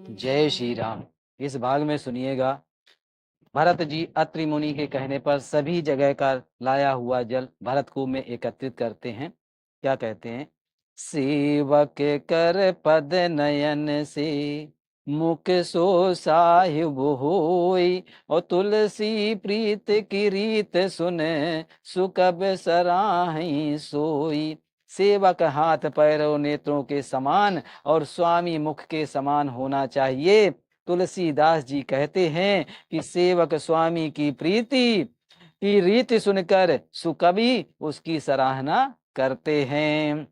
जय श्री राम। इस भाग में सुनिएगा, भरत जी अत्रि मुनि के कहने पर सभी जगह का लाया हुआ जल भरतकुंभ में एकत्रित करते हैं। क्या कहते हैं? सेवक कर पद नयन से मुख सो साहिब होई, और तुलसी प्रीत की रीत सुने सुकब सराही सोई। सेवक हाथ पैरों नेत्रों के समान और स्वामी मुख के समान होना चाहिए। तुलसीदास जी कहते हैं कि सेवक स्वामी की प्रीति की रीति सुनकर सुकवि उसकी सराहना करते हैं।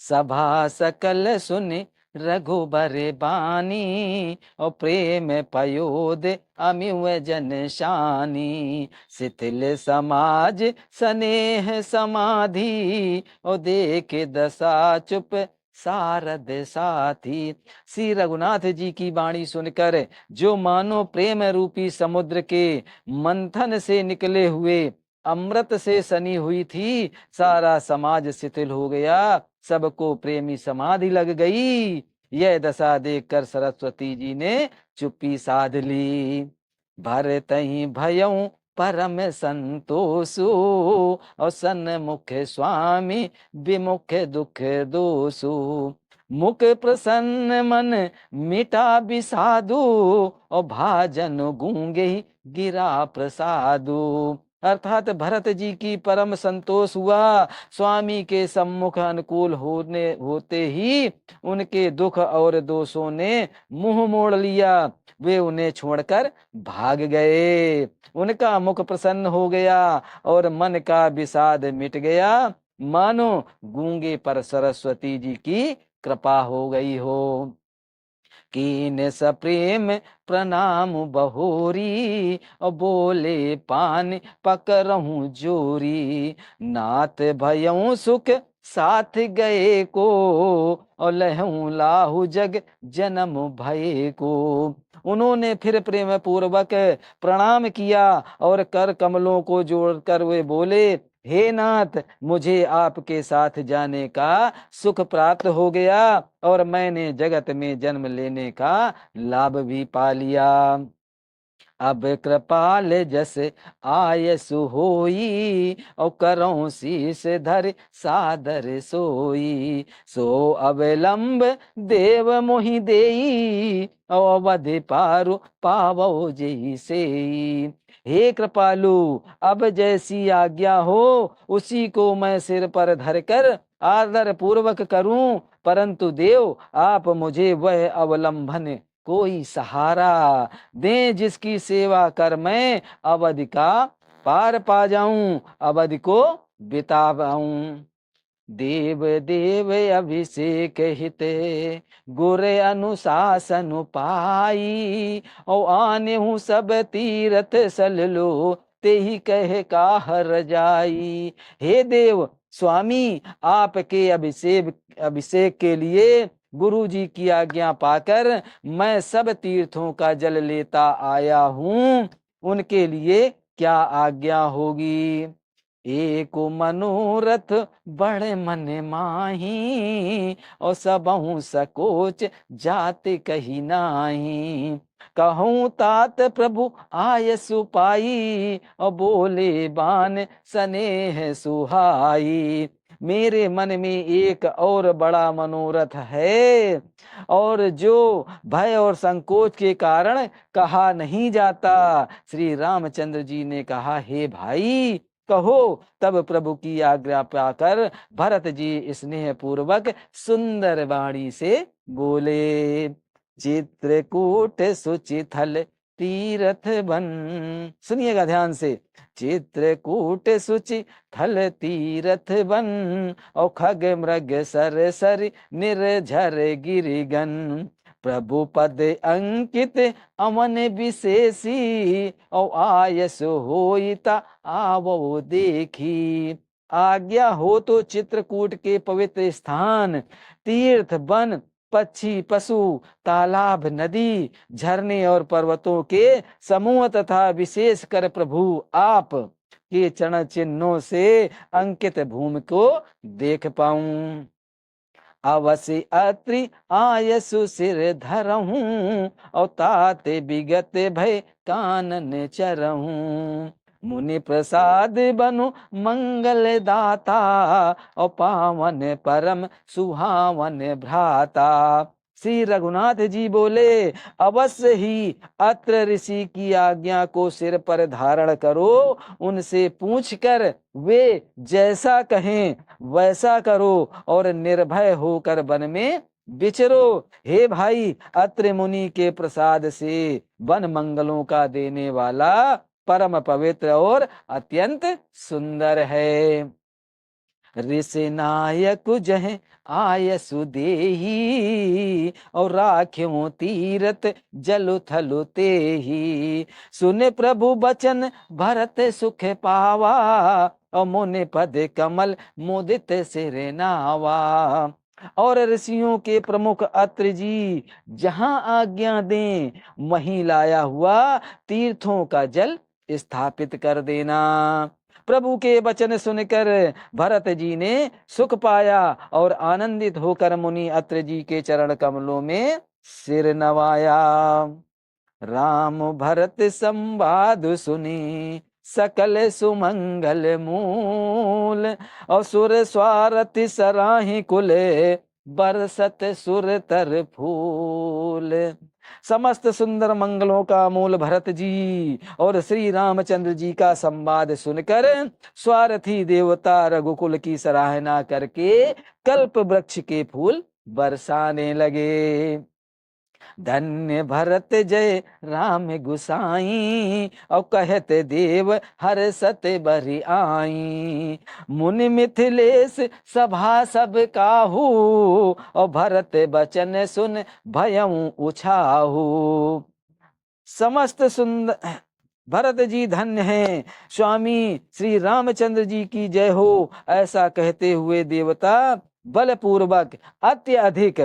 सभा सकल सुन रघुबर बानी, और प्रेम पयोद अमिव जन शानी। शिथिल समाज स्नेह समाधि, और देख दशा चुप सारद साथी। श्री रघुनाथ जी की वाणी सुनकर जो मानो प्रेम रूपी समुद्र के मंथन से निकले हुए अमृत से सनी हुई थी, सारा समाज शिथिल हो गया, सबको प्रेमी समाधि लग गई। यह दशा देखकर सरस्वती जी ने चुप्पी साध ली। भरतहि भयउ परम संतोषु, और सन्मुख स्वामी विमुख दुख दोषु। मुख प्रसन्न मन मिटा विषादु, और भाजन गूंगे गिरा प्रसादु। अर्थात भरत जी की परम संतोष हुआ। स्वामी के सम्मुख अनुकूल होते ही उनके दुख और दोषों ने मुंह मोड़ लिया। वे उन्हें छोड़कर भाग गए। उनका मुख प्रसन्न हो गया और मन का विषाद मिट गया, मानो गूंगे पर सरस्वती जी की कृपा हो गई हो। कीन सप्रेम प्रणाम बहोरी, और बोले पान पकरहूं जोरी। नाथ भयऊ सुख साथ गए को, और लहू लाहू जग जन्म भय को। उन्होंने फिर प्रेम पूर्वक प्रणाम किया और कर कमलों को जोड़कर वे बोले, हे नाथ, मुझे आपके साथ जाने का सुख प्राप्त हो गया और मैंने जगत में जन्म लेने का लाभ भी पा लिया। अब कृपाल जस आयसु होई, और करऊं शीस धर सादर सोई। सो अवलंब देव मोहि देई, और अवधि पारु पावो जई से। हे कृपालु, अब जैसी आज्ञा हो उसी को मैं सिर पर धरकर आदर पूर्वक करूं, परंतु देव आप मुझे वह अवलंबन कोई सहारा दे जिसकी सेवा कर मैं अवधि का पार पा जाऊं, अवधि को बिता पाऊं। देव देव अभिषेक हित गुर अनुशासन पाई, और आने हूँ सब तीरथ सललो ते ही कह का हर जाई। हे देव स्वामी, आपके अभिषेक के लिए गुरु जी की आज्ञा पाकर मैं सब तीर्थों का जल लेता आया हूँ, उनके लिए क्या आज्ञा होगी। एक मनोरथ बड़े मन माही, और सबहु सकोच जाति कही नाही। कहूँ तात प्रभु आय सुपाई, और बोले बान स्नेह सुहाई। मेरे मन में एक और बड़ा मनोरथ है, और जो भय और संकोच के कारण कहा नहीं जाता। श्री रामचंद्र जी ने कहा, हे भाई कहो। तब प्रभु की आज्ञा पाकर भरत जी स्नेह पूर्वक सुंदर वाणी से बोले। चित्रकूट सुचिथल तीरथ बन, सुनिएगा ध्यान से। चित्रकूट सुचि थल तीरथ बन, और खग मृग सर सर निर्झर गिरिगन। प्रभु पद अंकित अमन विशेषी, और आयस होइता आवो देखी। आज्ञा हो तो चित्रकूट के पवित्र स्थान, तीर्थ, वन, पक्षी, पशु, तालाब, नदी, झरने और पर्वतों के समूह तथा विशेष कर प्रभु आप के चरण चिन्हों से अंकित भूमि को देख पाऊं। अवश्य अत्रि आयसु सिर धरहूँ, और ताते विगत भय कानन चरहूँ। मुनि प्रसाद बनु मंगल दाता, और पावन परम सुहावन भ्राता। श्री रघुनाथ जी बोले, अवश्य ही अत्र ऋषि की आज्ञा को सिर पर धारण करो, उनसे पूछकर वे जैसा कहें वैसा करो, और निर्भय होकर वन में विचरो। हे भाई, अत्रि मुनि के प्रसाद से वन मंगलों का देने वाला परम पवित्र और अत्यंत सुंदर है। ऋषि नायक जह आयसु देही, और राख्यों तीरथ जलु थलु तेही। सुन प्रभु बचन भरत सुख पावा, और मुनि पद कमल मुदित सिर नावा। और ऋषियों के प्रमुख अत्रि जी जहां आज्ञा दें वहीं लाया हुआ तीर्थों का जल स्थापित कर देना। प्रभु के वचन सुनकर भरत जी ने सुख पाया, और आनंदित होकर मुनि अत्रि जी के चरण कमलों में सिर नवाया। राम भरत संवाद सुनी, सकल सुमंगल मूल, और सुर स्वारथि सराहि कुल, बरसत सुर तर फूल। समस्त सुंदर मंगलों का मूल भरत जी और श्री रामचंद्र जी का संवाद सुनकर स्वारथी देवता रघुकुल की सराहना करके कल्प वृक्ष के फूल बरसाने लगे। धन्य भरत जय राम गुसाई, और कहत देव हर सत बरि आई। मुनि मिथिलेश सभा सब काहू, और भरत बचन सुन भयऊ उछाहू। समस्त सुंदर भरत जी धन्य हैं, स्वामी श्री रामचंद्र जी की जय हो, ऐसा कहते हुए देवता बलपूर्वक अत्यधिक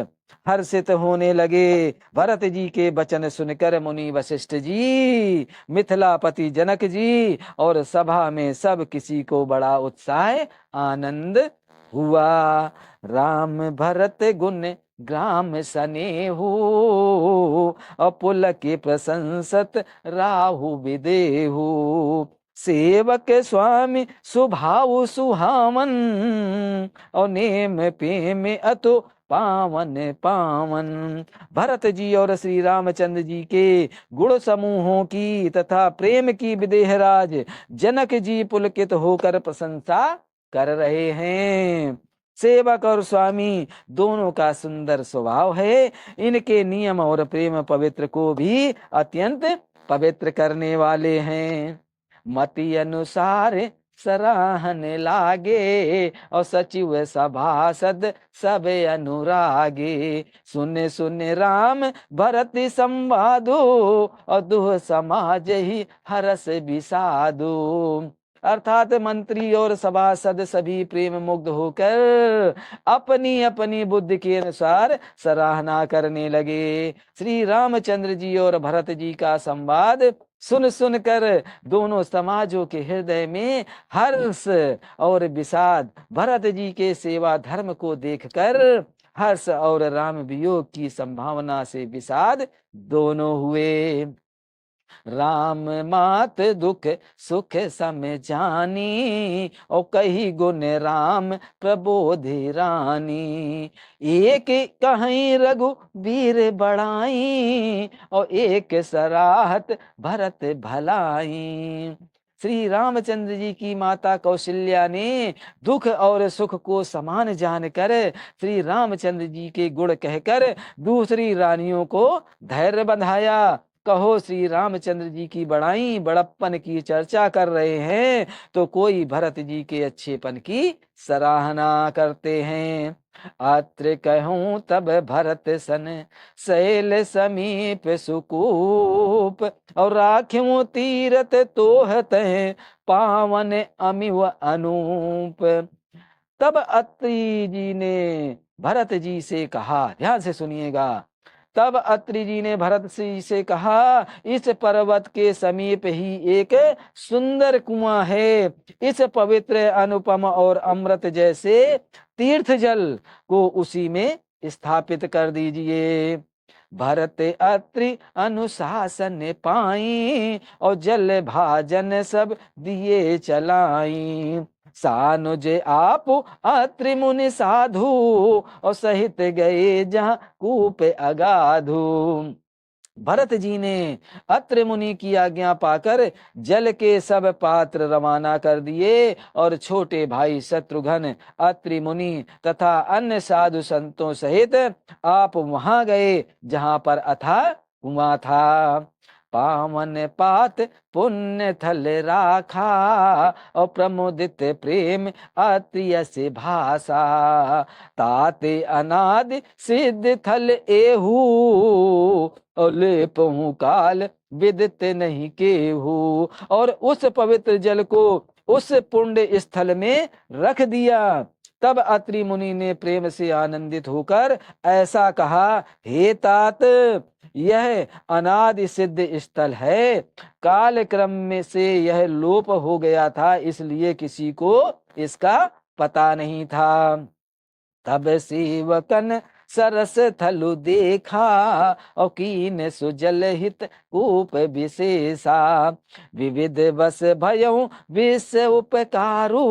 हर्षित होने लगे। भरत जी के वचन सुनकर मुनि वशिष्ठ जी, मिथिलापति जनक जी और सभा में सब किसी को बड़ा उत्साह आनंद हुआ। राम भरत गुण ग्राम सनेहू, अपुल के प्रशंसत राहु विदेहू। सेवक स्वामी सुभाव सुहावन, और नेम प्रेम अतो पावन पावन। भरत जी और श्री रामचंद्र जी के गुण समूहों की तथा प्रेम की विदेहराज जनक जी पुलकित होकर प्रशंसा कर रहे हैं। सेवक और स्वामी दोनों का सुंदर स्वभाव है। इनके नियम और प्रेम पवित्र को भी अत्यंत पवित्र करने वाले हैं। मति अनुसार सराहन लागे, और सचिव सभासद सब अनुरागे। सुन सुन राम भरत संवादो, और दुह समाज ही हरस विषादो। अर्थात मंत्री और सभासद सभी प्रेम मुग्ध होकर अपनी अपनी बुद्धि के अनुसार सराहना करने लगे। श्री रामचंद्र जी और भरत जी का संवाद सुन सुनकर दोनों समाजों के हृदय में हर्ष और विषाद, भरत जी के सेवा धर्म को देखकर हर्ष और राम वियोग की संभावना से विषाद दोनों हुए। राम मात दुख सुख सम जानी, और कही गुण राम प्रबोधि रानी। एक कहीं रघुवीर बढ़ाई, और एक सराहत भरत भलाई। श्री रामचंद्र जी की माता कौशल्या ने दुख और सुख को समान जानकर श्री रामचंद्र जी के गुण कहकर दूसरी रानियों को धैर्य बंधाया। कहो श्री रामचंद्र जी की बड़ाई बड़प्पन की चर्चा कर रहे हैं, तो कोई भरत जी के अच्छेपन की सराहना करते हैं। अत्र कहूं तब भरत सन शैल समीप सुकूप, और राख्यों तीरथ तोहत पावन अमिव अनूप। तब अत्रि जी ने भरत जी से कहा, ध्यान से सुनिएगा। तब अत्रि जी ने भरत जी से कहा, इस पर्वत के समीप ही एक सुंदर कुआं है। इस पवित्र अनुपम और अमृत जैसे तीर्थ जल को उसी में स्थापित कर दीजिए। भरत अत्रि अनुशासन पाई और जल भाजन सब दिए चलाई। सानुज आप अत्रि मुनि साधु और सहित गए जहाँ कूप अगाधु। भरत जी ने अत्रि मुनि की आज्ञा पाकर जल के सब पात्र रवाना कर दिए और छोटे भाई शत्रुघ्न, अत्रि मुनि तथा अन्य साधु संतों सहित आप वहां गए जहां पर अथाह कुआं था। पावन पात पुण्य थल राखा और प्रमुदित प्रेम अति से भाषा। ताते अनादि सिद्ध थल एहू और लेपहु काल विदित नहीं केहू। और उस पवित्र जल को उस पुण्य स्थल में रख दिया। तब अत्रि मुनि ने प्रेम से आनंदित होकर ऐसा कहा, हे तात, यह अनादि सिद्ध स्थल है। काल क्रम में से यह लोप हो गया था, इसलिए किसी को इसका पता नहीं था। तब सेवकन सरस थलु देखा और कीन सुजल हित कूप विशेषा। विविध बस भयउ विष उपकारू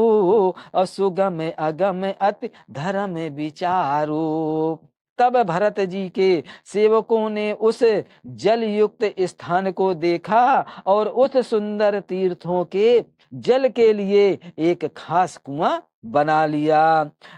और सुगम अगम अति धर्म विचारू। तब भरत जी के सेवकों ने उस जल युक्त स्थान को देखा और उस सुंदर तीर्थों के जल के लिए एक खास कुआं बना लिया।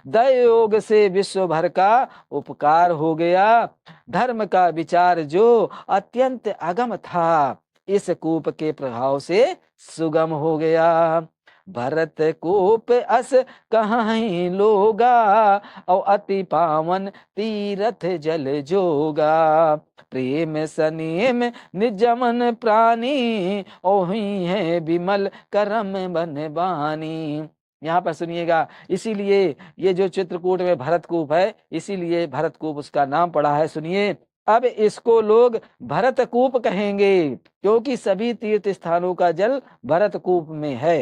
दयोग से विश्व भर का उपकार हो गया। धर्म का विचार जो अत्यंत अगम था, इस कूप के प्रभाव से सुगम हो गया। भरत कूप अस कहीं लोगा और अति पावन तीरथ जल जोगा। प्रेम सनेम निजमन प्राणी ओही है विमल करम बन बानी। यहाँ पर सुनिएगा, इसीलिए ये जो चित्रकूट में भरतकूप है, इसीलिए भरतकूप उसका नाम पड़ा है। सुनिए, अब इसको लोग भरतकूप कहेंगे क्योंकि सभी तीर्थ स्थानों का जल भरतकूप में है।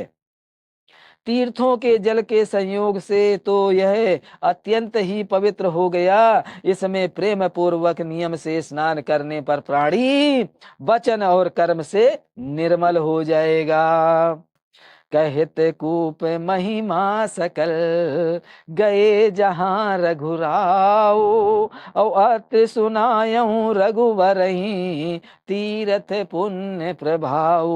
तीर्थों के जल के संयोग से तो यह अत्यंत ही पवित्र हो गया। इसमें प्रेम पूर्वक नियम से स्नान करने पर प्राणी वचन और कर्म से निर्मल हो जाएगा। कहत कूप महिमा सकल गए जहां रघुराव और अति सुनायऊ रघुवरही तीरथ पुण्य प्रभाव।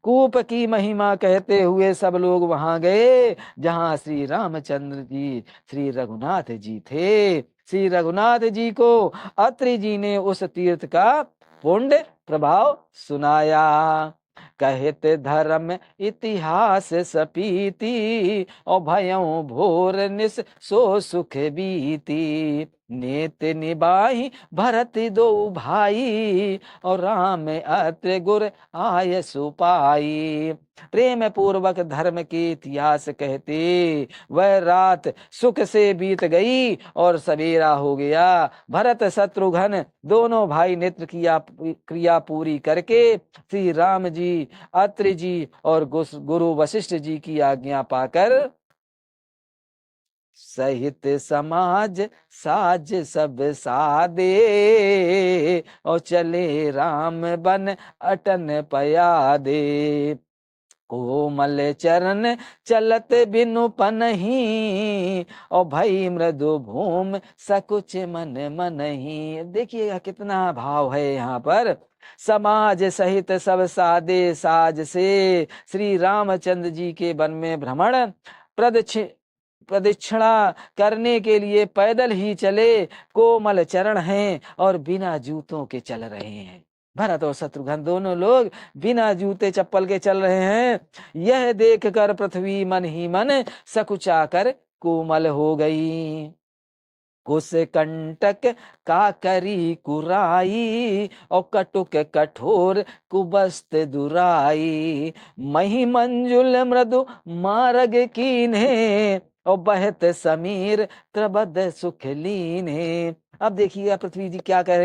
कूप की महिमा कहते हुए सब लोग वहां गए जहां श्री रामचंद्र जी, श्री रघुनाथ जी थे। श्री रघुनाथ जी को अत्रि जी ने उस तीर्थ का पुण्य प्रभाव सुनाया। कहत धर्म इतिहास सपीति और भयों भोर निस सो सुख बीती। नेत निबाही भरत दो भाई और राम अत्र गुर आय सुपाई। प्रेम पूर्वक धर्म के इतिहास कहते वह रात सुख से बीत गई और सवेरा हो गया। भरत शत्रुघ्न दोनों भाई नेत्र क्रिया पूरी करके श्री राम जी, अत्रि जी और गुरु वशिष्ठ जी की आज्ञा पाकर सहित समाज साज सब सादे और चले राम बन अटन पयादे। कोमल चरण चलत बिनु पनही और भई मृदु भूम सकुच मन मनही। देखिएगा कितना भाव है यहाँ पर। समाज सहित सब सादे साज से श्री रामचंद्र जी के वन में भ्रमण प्रदक्षिणा करने के लिए पैदल ही चले। कोमल चरण हैं और बिना जूतों के चल रहे हैं। भरत और शत्रुघ्न दोनों लोग बिना जूते चप्पल के चल रहे हैं। यह देखकर पृथ्वी मन ही मन सकुचा कर कोमल हो गई। कुश कंटक का करी कुराई और कटुक कठोर कुबस्त दुराई। मही मंजुल मृदु मार्ग कीन्हे और बहत समीर त्रबद सुख लीन्हे। अब देखिएगा पृथ्वी जी क्या कर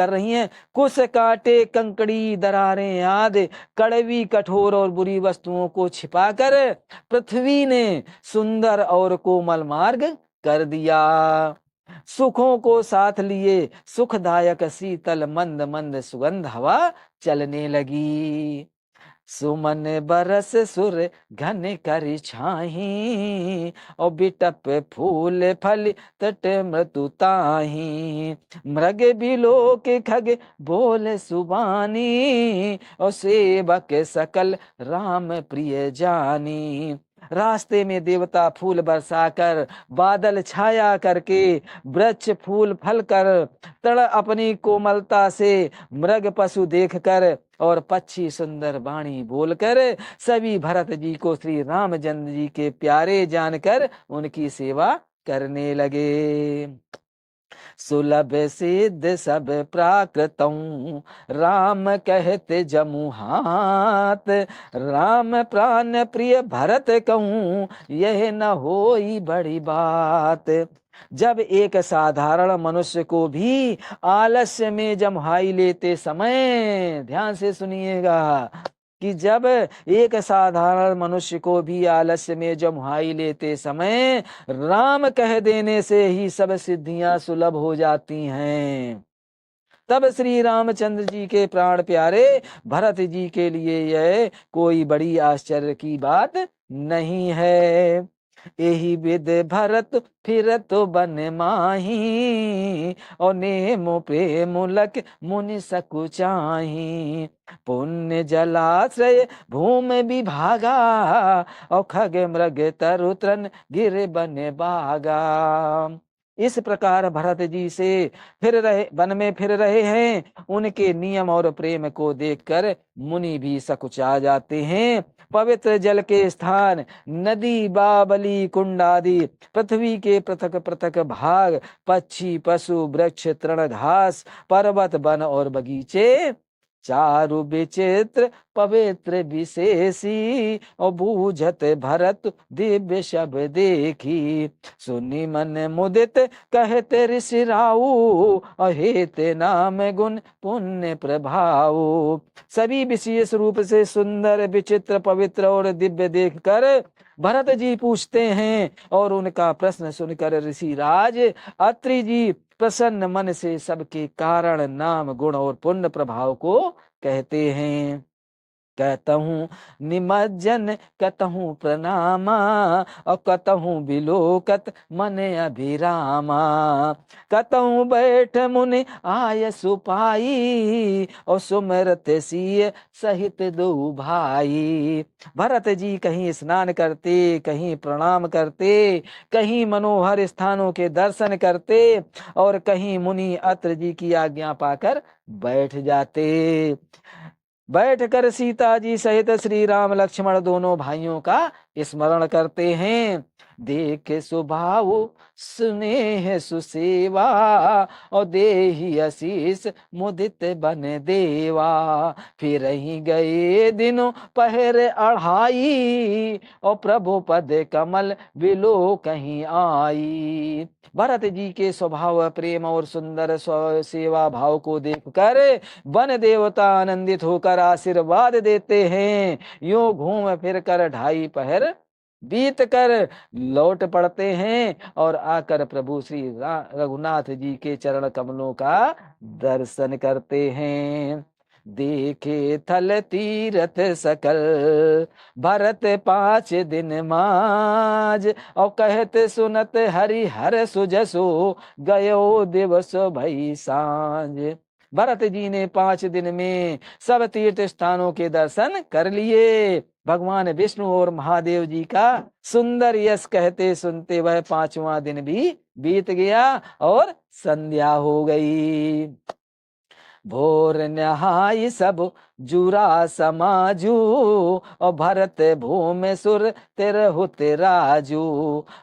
रही हैं। कुश कांटे कंकड़ी दरारें आदि कड़वी कठोर और बुरी वस्तुओं को छिपाकर पृथ्वी ने सुंदर और कोमल मार्ग कर दिया। सुखों को साथ लिए सुखदायक शीतल मंद मंद सुगंध हवा चलने लगी। सुमन बरस सुर घन कर छाही, और बिटप फूल फल तट मृदु ताही। मृग बिलोक खग बोल सुबानी, और सेवक सकल राम प्रिय जानी। रास्ते में देवता फूल बरसाकर, बादल छाया करके, वृक्ष फूल फल कर, तड़ अपनी कोमलता से, मृग पशु देखकर और पक्षी सुंदर वाणी बोलकर सभी भरत जी को श्री रामचंद्र जी के प्यारे जानकर उनकी सेवा करने लगे। सुलभ सिद्ध सब प्राकृतम्, राम कहते जमु हाथ। राम प्राण प्रिय भरत कहूँ, यह न होई बड़ी बात। जब एक साधारण मनुष्य को भी आलस्य में जम्हाई लेते समय, ध्यान से सुनिएगा, कि जब एक साधारण मनुष्य को भी आलस्य में जम्हाई लेते समय राम कह देने से ही सब सिद्धियां सुलभ हो जाती हैं, तब श्री रामचंद्र जी के प्राण प्यारे भरत जी के लिए यह कोई बड़ी आश्चर्य की बात नहीं है। यही विद भरत फिर तो बन माही, और नेम प्रेम लक मुनि सकुचाही। पुण्य जलाश्रय भूमि विभागा, और खग मृग तरु तृण गिर बन बागा। इस प्रकार भरत जी से फिर रहे वन में फिर रहे हैं, उनके नियम और प्रेम को देखकर मुनि भी सकुचा जाते हैं। पवित्र जल के स्थान, नदी बावली कुंड आदि, पृथ्वी के पृथक पृथक भाग, पक्षी पशु वृक्ष तृण घास, पर्वत वन और बगीचे, चारु विचित्र पवित्र विशेषी, और बूझत भरत दिव्य शब देखी। सुनी मन मुदित कहते ऋषि राऊ, अहेते नाम गुण पुण्य प्रभाऊ। सभी विशेष रूप से सुंदर विचित्र पवित्र और दिव्य देखकर भरत जी पूछते हैं, और उनका प्रश्न सुनकर ऋषि राज अत्रि जी प्रसन्न मन से सबके कारण नाम गुण और पुण्य प्रभाव को कहते हैं। कहतहूँ निमज्जन कतहूँ प्रणामा, और कतहूँ बिलोकत मन अभिरामा। कतहूँ बैठ मुनि आय सुपाई, और सुमरत सिय सहित दो भाई। भरत जी कहीं स्नान करते, कहीं प्रणाम करते, कहीं मनोहर स्थानों के दर्शन करते, और कहीं मुनि अत्रि जी की आज्ञा पाकर बैठ जाते। बैठकर सीता जी सहित श्री राम लक्ष्मण दोनों भाइयों का स्मरण करते हैं। देख सुभाव स्नेह सुसेवा, और देहि आशीष मुदित बन देवा। फिर ही गए दिनों पहर अढ़ाई, और प्रभु पद कमल बिलो कहीं आई। भरत जी के स्वभाव प्रेम और सुंदर सेवा भाव को देखकर वन देवता आनंदित होकर आशीर्वाद देते हैं। यूं घूम फिर कर 2.5 पहर बीत कर लौट पड़ते हैं, और आकर प्रभु श्री रघुनाथ जी के चरण कमलों का दर्शन करते हैं। देखे थल तीरथ सकल, भरत 5 दिन माज, और कहत सुनत हरि हर सुजसो, गयो दिवस भई सांझ। भरत जी ने 5 दिन में सब तीर्थ स्थानों के दर्शन कर लिए। भगवान विष्णु और महादेव जी का सुंदर यश कहते सुनते वह 5वां दिन भी बीत गया और संध्या हो गई। भोर नहाई सब जुरा समाजू, और भरत भूमि सुर तेरहु तेराजू।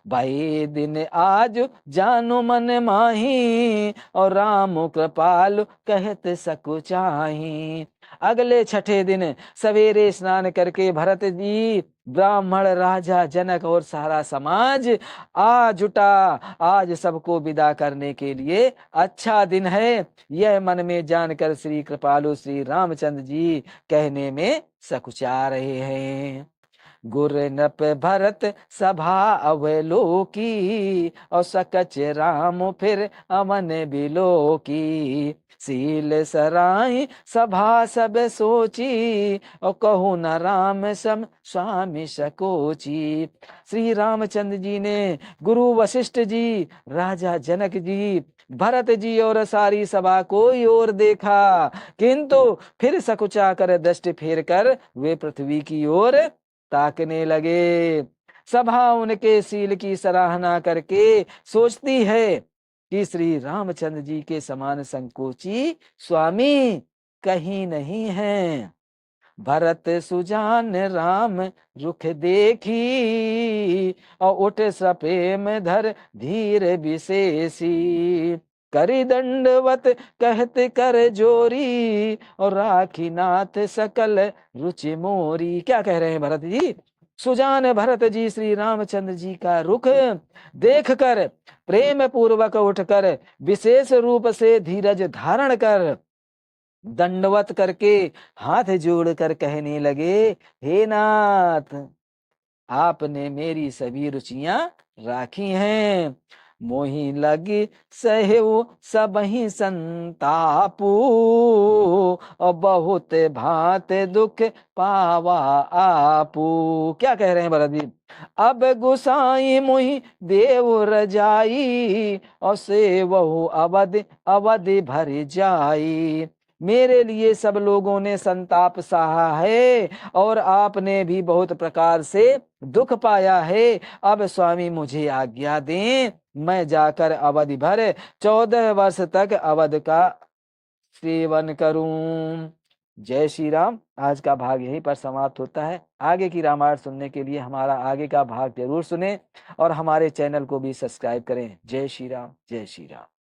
भाई दिन आज जानो मन माही, और राम कृपाल कहत सकुचाही। अगले 6ठे दिन सवेरे स्नान करके भरत जी, ब्राह्मण, राजा जनक और सारा समाज आ जुटा। आज सबको विदा करने के लिए अच्छा दिन है, यह मन में जानकर श्री कृपालु श्री रामचंद्र जी कहने में सकुचा रहे हैं। गुर नप भरत सभा अवलोकी, और सकच राम फिर अमन बिलोकी। सील सराय सभा सब सोची, और कहू न राम सम स्वामी सकोची। श्री रामचंद्र जी ने गुरु वशिष्ठ जी, राजा जनक जी, भरत जी और सारी सभा को ओर देखा, किंतु फिर सकुचा कर दृष्टि फेर कर वे पृथ्वी की ओर ताकने लगे। सभा उनके सील की सराहना करके सोचती है कि श्री रामचंद्र जी के समान संकोची स्वामी कहीं नहीं है। भरत सुजान राम रुख देखी, और उठ सप्रेम धर धीर विशेषी। करी दंडवत कहत कर जोरी, और राखी नाथ सकल रुचि मोरी। क्या कह रहे हैं भरत जी? सुजान भरत जी श्री रामचंद्र जी का रुख देखकर प्रेम पूर्वक उठकर विशेष रूप से धीरज धारण कर दंडवत करके हाथ जोड़कर कहने लगे, हे नाथ, आपने मेरी सभी रुचियां राखी हैं। मोहि लगी सहु सबहि संतापू, और बहुत भांत दुख पावा आपू। क्या कह रहे हैं भरत जी? अब गुसाई मोहि देव रजाई, और से वहु अवध अवध भर जाई। मेरे लिए सब लोगों ने संताप सहा है, और आपने भी बहुत प्रकार से दुख पाया है। अब स्वामी मुझे आज्ञा दें, मैं जाकर अवधि भर 14 वर्ष तक अवध का सेवन करूं। जय श्री राम। आज का भाग यहीं पर समाप्त होता है। आगे की रामायण सुनने के लिए हमारा आगे का भाग जरूर सुने, और हमारे चैनल को भी सब्सक्राइब करें। जय श्री राम, जय श्री राम।